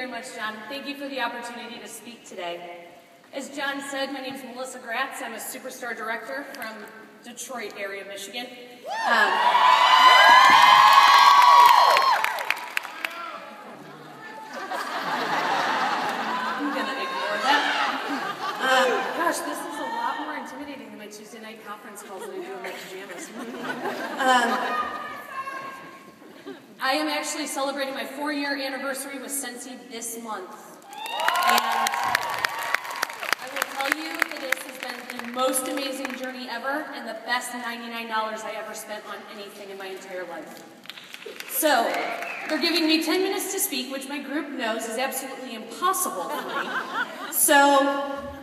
very much, John. Thank you for the opportunity to speak today. As John said, my name is Melissa Gratz. I'm a Superstar Director from Detroit area, Michigan. I'm gonna ignore that. Gosh, this is a lot more intimidating than my Tuesday night conference calls that I do in my pajamas. I am actually celebrating my 4-year anniversary with Scentsy this month. And I will tell you that this has been the most amazing journey ever and the best $99 I ever spent on anything in my entire life. So, they're giving me 10 minutes to speak, which my group knows is absolutely impossible for me. So,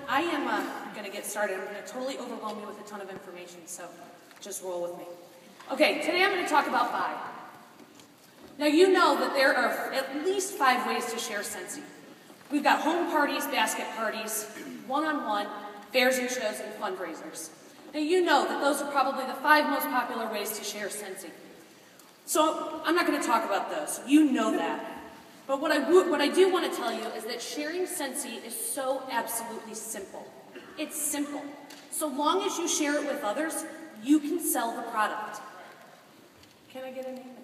I am going to get started. I'm going to totally overwhelm you with a ton of information, so just roll with me. Okay, today I'm going to talk about 5. Now you know that there are at least 5 ways to share Scentsy. We've got home parties, basket parties, one-on-one, fairs and shows, and fundraisers. Now you know that those are probably the 5 most popular ways to share Scentsy. So I'm not going to talk about those. You know that. But what I do want to tell you is that sharing Scentsy is so absolutely simple. It's simple. So long as you share it with others, you can sell the product. Can I get a name?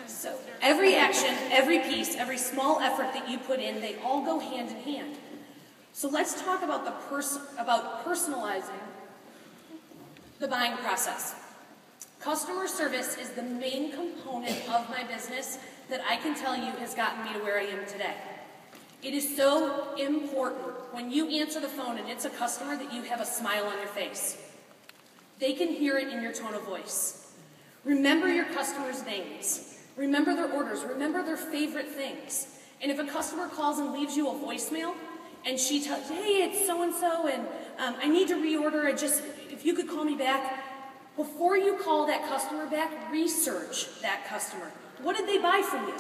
So every action, every piece, every small effort that you put in, they all go hand in hand. So let's talk about personalizing the buying process. Customer service is the main component of my business that I can tell you has gotten me to where I am today. It is so important when you answer the phone and it's a customer that you have a smile on your face. They can hear it in your tone of voice. Remember your customers' names. Remember their orders. Remember their favorite things. And if a customer calls and leaves you a voicemail, and she tells you, hey, it's so-and-so, and I need to reorder, if you could call me back. Before you call that customer back, research that customer. What did they buy from you?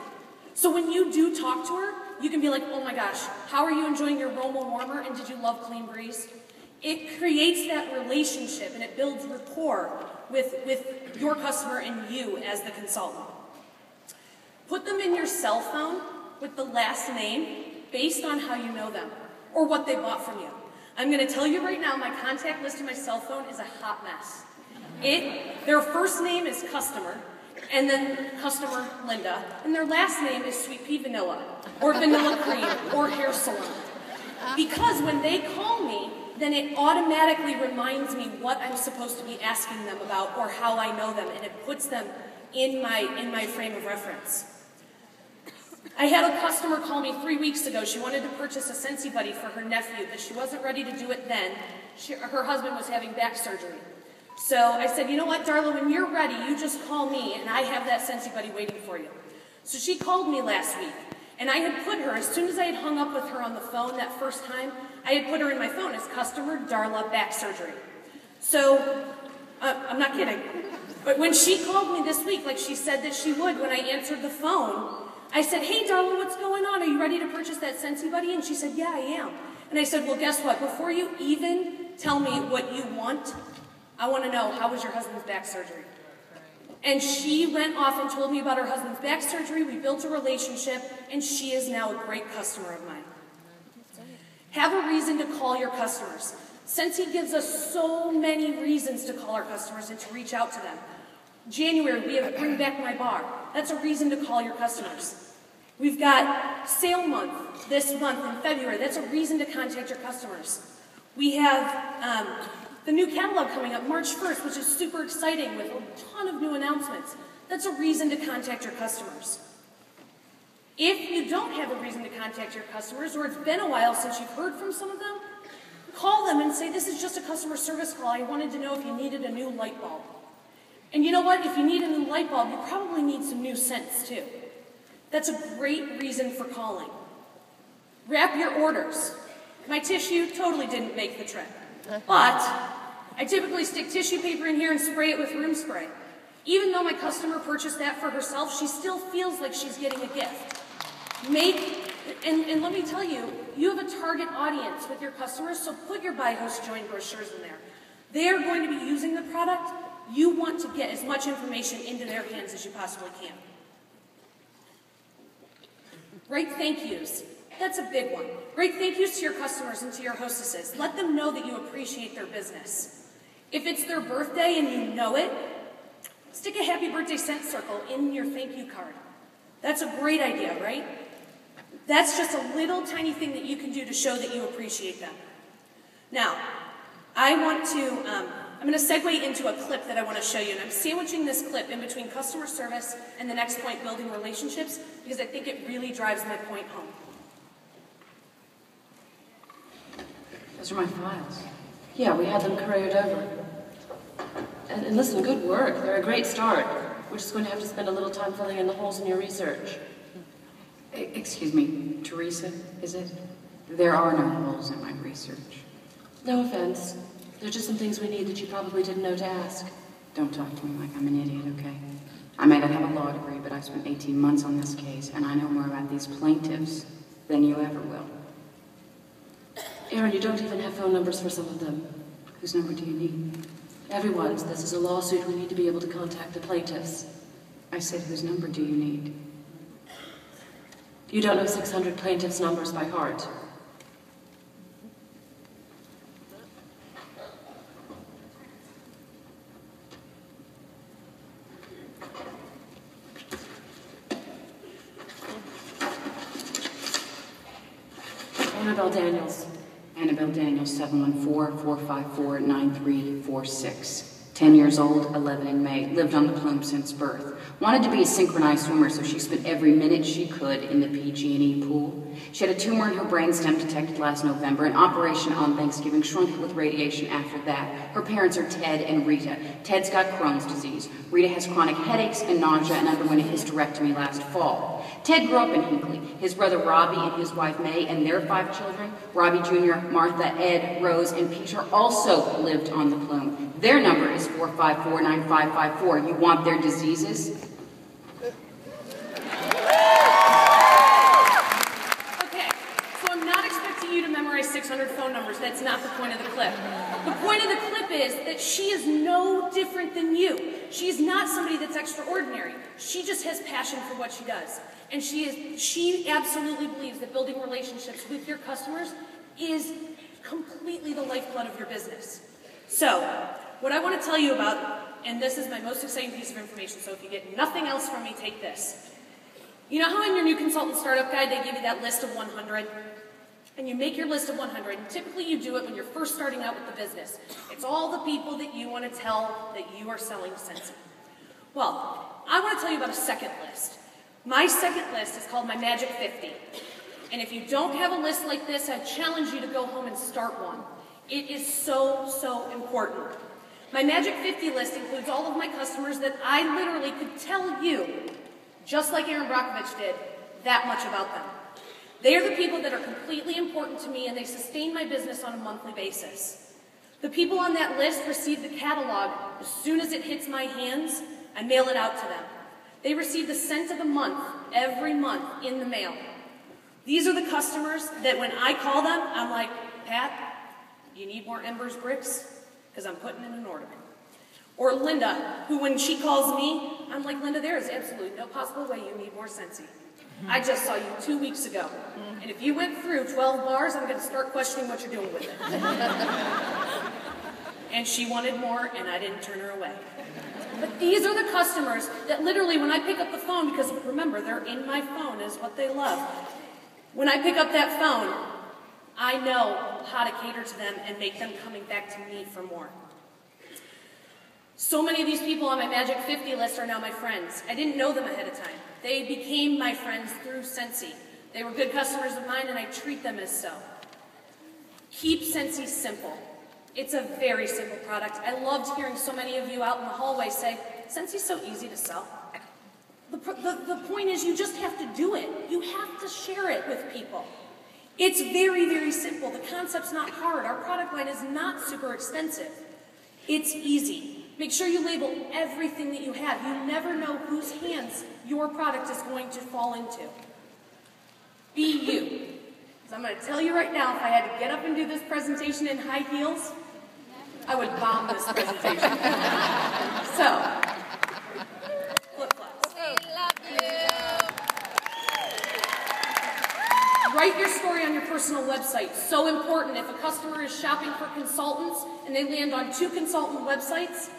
So when you do talk to her, you can be like, oh my gosh, how are you enjoying your Roma warmer, and did you love Clean Breeze? It creates that relationship and it builds rapport with your customer and you as the consultant. Put them in your cell phone with the last name based on how you know them or what they bought from you. I'm going to tell you right now, my contact list in my cell phone is a hot mess. Their first name is Customer, and then Customer Linda, and their last name is Sweet Pea Vanilla, or Vanilla Cream, or Hair Salon. Because when they call me, then it automatically reminds me what I'm supposed to be asking them about or how I know them, and it puts them in my frame of reference. I had a customer call me 3 weeks ago. She wanted to purchase a Scentsy Buddy for her nephew, but she wasn't ready to do it then. Her husband was having back surgery. So I said, you know what, Darla, when you're ready, you just call me, and I have that Scentsy Buddy waiting for you. So she called me last week, and I had put her, as soon as I had hung up with her on the phone that first time, I had put her in my phone as Customer Darla Back Surgery. So, I'm not kidding. But when she called me this week, like she said that she would when I answered the phone, I said, hey Darla, what's going on? Are you ready to purchase that Scentsy Buddy? And she said, yeah, I am. And I said, well, guess what? Before you even tell me what you want, I want to know, how was your husband's back surgery? And she went off and told me about her husband's back surgery. We built a relationship, and she is now a great customer of mine. Have a reason to call your customers. Scentsy gives us so many reasons to call our customers and to reach out to them. January, we have Bring Back My Bar. That's a reason to call your customers. We've got Sale Month this month in February. That's a reason to contact your customers. We have the new catalog coming up March 1st, which is super exciting with a ton of new announcements. That's a reason to contact your customers. If you don't have a reason to contact your customers, or it's been a while since you've heard from some of them, call them and say, this is just a customer service call. I wanted to know if you needed a new light bulb. And you know what? If you need a new light bulb, you probably need some new scents too. That's a great reason for calling. Wrap your orders. My tissue totally didn't make the trip. But I typically stick tissue paper in here and spray it with room spray. Even though my customer purchased that for herself, she still feels like she's getting a gift. And let me tell you, you have a target audience with your customers, so put your Buy Host Join brochures in there. They are going to be using the product. You want to get as much information into their hands as you possibly can. Write thank yous. That's a big one. Write thank yous to your customers and to your hostesses. Let them know that you appreciate their business. If it's their birthday and you know it, stick a happy birthday scent circle in your thank you card. That's a great idea, right? That's just a little tiny thing that you can do to show that you appreciate them. Now, I'm going to segue into a clip that I want to show you, and I'm sandwiching this clip in between customer service and the next point, building relationships, because I think it really drives my point home. Those are my files. Yeah, we had them couriered over. And listen, good work. They're a great start. We're just going to have to spend a little time filling in the holes in your research. Excuse me, Teresa, is it? There are no holes in my research. No offense. There's just some things we need that you probably didn't know to ask. Don't talk to me like I'm an idiot, okay? I may not have a law degree, but I've spent 18 months on this case, and I know more about these plaintiffs than you ever will. Aaron, you don't even have phone numbers for some of them. Whose number do you need? Everyone's. This is a lawsuit. We need to be able to contact the plaintiffs. I said, whose number do you need? You don't know 600 plaintiffs' numbers by heart. Annabelle Daniels. Annabelle Daniels, 714-454-9346. 10 years old, 11 in May, lived on the Plume since birth. Wanted to be a synchronized swimmer, so she spent every minute she could in the PG&E pool. She had a tumor in her brainstem detected last November. An operation on Thanksgiving, shrunk it with radiation after that. Her parents are Ted and Rita. Ted's got Crohn's disease. Rita has chronic headaches and nausea and underwent a hysterectomy last fall. Ted grew up in Hinckley. His brother Robbie and his wife May and their 5 children, Robbie Jr., Martha, Ed, Rose, and Peter, also lived on the Plume. Their number is 454-9554. You want their diseases? Okay, so I'm not expecting you to memorize 600 phone numbers. That's not the point of the clip. The point of the clip is that she is no different than you. She's not somebody that's extraordinary. She just has passion for what she does. And she absolutely believes that building relationships with your customers is completely the lifeblood of your business. So, what I want to tell you about, and this is my most exciting piece of information, so if you get nothing else from me, take this. You know how in your new consultant startup guide they give you that list of 100? And you make your list of 100, and typically you do it when you're first starting out with the business. It's all the people that you want to tell that you are selling Scentsy. Well, I want to tell you about a second list. My second list is called my Magic 50. And if you don't have a list like this, I challenge you to go home and start one. It is so, so important. My Magic 50 list includes all of my customers that I literally could tell you, just like Aaron Brockovich did, that much about them. They are the people that are completely important to me, and they sustain my business on a monthly basis. The people on that list receive the catalog as soon as it hits my hands. I mail it out to them. They receive the scent of the month every month in the mail. These are the customers that when I call them, I'm like, Pat, you need more Embers bricks? Because I'm putting in an order. Or Linda, who when she calls me, I'm like, Linda, there is absolutely no possible way you need more Scentsy. I just saw you 2 weeks ago. And if you went through 12 bars, I'm going to start questioning what you're doing with it. And she wanted more, and I didn't turn her away. But these are the customers that literally, when I pick up the phone, because remember, they're in my phone is what they love. When I pick up that phone, I know how to cater to them and make them coming back to me for more. So many of these people on my Magic 50 list are now my friends. I didn't know them ahead of time. They became my friends through Scentsy. They were good customers of mine, and I treat them as so. Keep Scentsy simple. It's a very simple product. I loved hearing so many of you out in the hallway say, Scentsy's so easy to sell. The point is you just have to do it. You have to share it with people. It's very, very simple. The concept's not hard. Our product line is not super expensive. It's easy. Make sure you label everything that you have. You never know whose hands your product is going to fall into. Be you. Because I'm going to tell you right now, if I had to get up and do this presentation in high heels, I would bomb this presentation. So, flip-flops. We love you. Write your story on your personal website. So important. If a customer is shopping for consultants and they land on 2 consultant websites,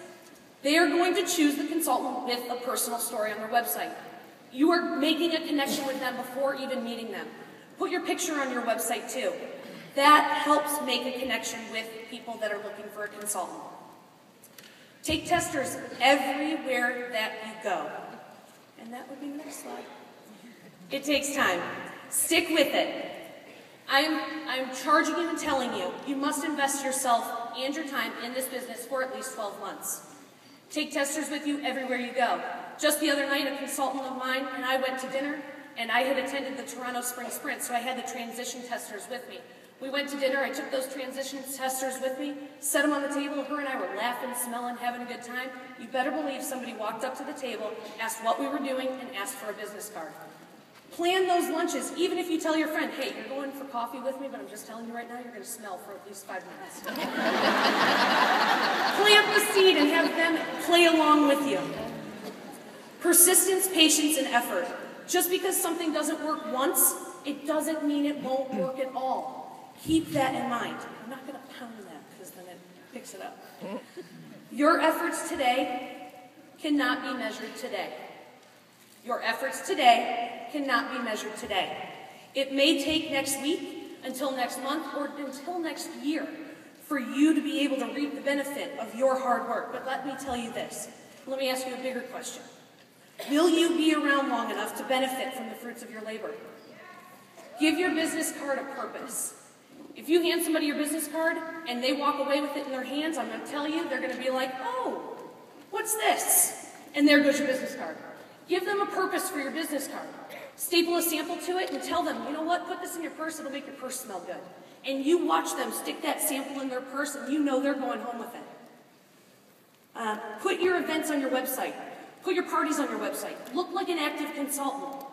they are going to choose the consultant with a personal story on their website. You are making a connection with them before even meeting them. Put your picture on your website too. That helps make a connection with people that are looking for a consultant. Take testers everywhere that you go. And that would be the next slide. It takes time. Stick with it. I'm charging you and telling you, you must invest yourself and your time in this business for at least 12 months. Take testers with you everywhere you go. Just the other night, a consultant of mine and I went to dinner, and I had attended the Toronto Spring Sprint, so I had the transition testers with me. We went to dinner, I took those transition testers with me, set them on the table, her and I were laughing, smelling, having a good time. You better believe somebody walked up to the table, asked what we were doing, and asked for a business card. Plan those lunches, even if you tell your friend, hey, you're going for coffee with me, but I'm just telling you right now, you're going to smell for at least 5 minutes. Plant the seed and have them play along with you. Persistence, patience, and effort. Just because something doesn't work once, it doesn't mean it won't work at all. Keep that in mind. I'm not going to pound that because then it picks it up. Your efforts today cannot be measured today. Your efforts today cannot be measured today. It may take next week, until next month, or until next year for you to be able to reap the benefit of your hard work. But let me tell you this. Let me ask you a bigger question. Will you be around long enough to benefit from the fruits of your labor? Give your business card a purpose. If you hand somebody your business card and they walk away with it in their hands, I'm going to tell you, they're going to be like, oh, what's this? And there goes your business card. Give them a purpose for your business card. Staple a sample to it and tell them, you know what, put this in your purse, it'll make your purse smell good. And you watch them stick that sample in their purse and you know they're going home with it. Put your events on your website. Put your parties on your website. Look like an active consultant.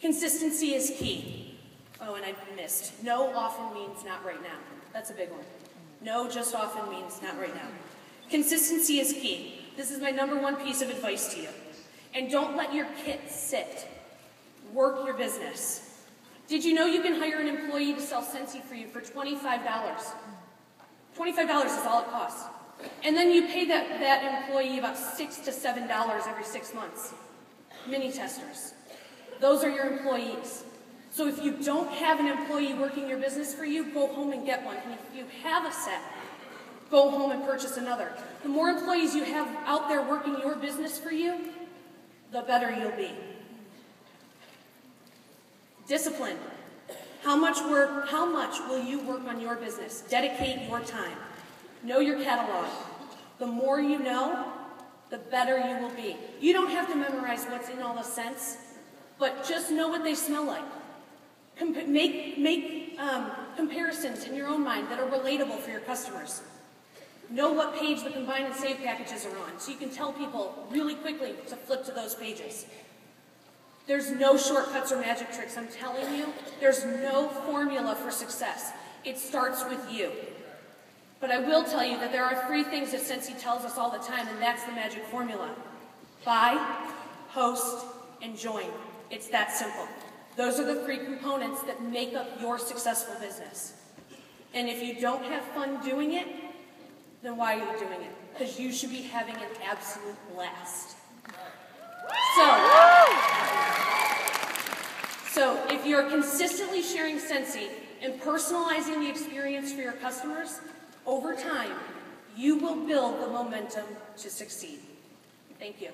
Consistency is key. Oh, and I missed. No often means not right now. That's a big one. No just often means not right now. Consistency is key. This is my #1 piece of advice to you. And don't let your kit sit. Work your business. Did you know you can hire an employee to sell Scentsy for you for $25? $25 is all it costs. And then you pay that employee about $6 to $7 every 6 months. Mini testers. Those are your employees. So if you don't have an employee working your business for you, go home and get one. And if you have a set, go home and purchase another. The more employees you have out there working your business for you, the better you'll be. Discipline. How much will you work on your business? Dedicate your time. Know your catalog. The more you know, the better you will be. You don't have to memorize what's in all the scents, but just know what they smell like. Make comparisons in your own mind that are relatable for your customers. Know what page the combine and save packages are on, so you can tell people really quickly to flip to those pages. There's no shortcuts or magic tricks, I'm telling you. There's no formula for success. It starts with you. But I will tell you that there are 3 things that Scentsy tells us all the time, and that's the magic formula. Buy, host, and join. It's that simple. Those are the 3 components that make up your successful business. And if you don't have fun doing it, then why are you doing it? Because you should be having an absolute blast. So if you're consistently sharing Scentsy and personalizing the experience for your customers, over time, you will build the momentum to succeed. Thank you.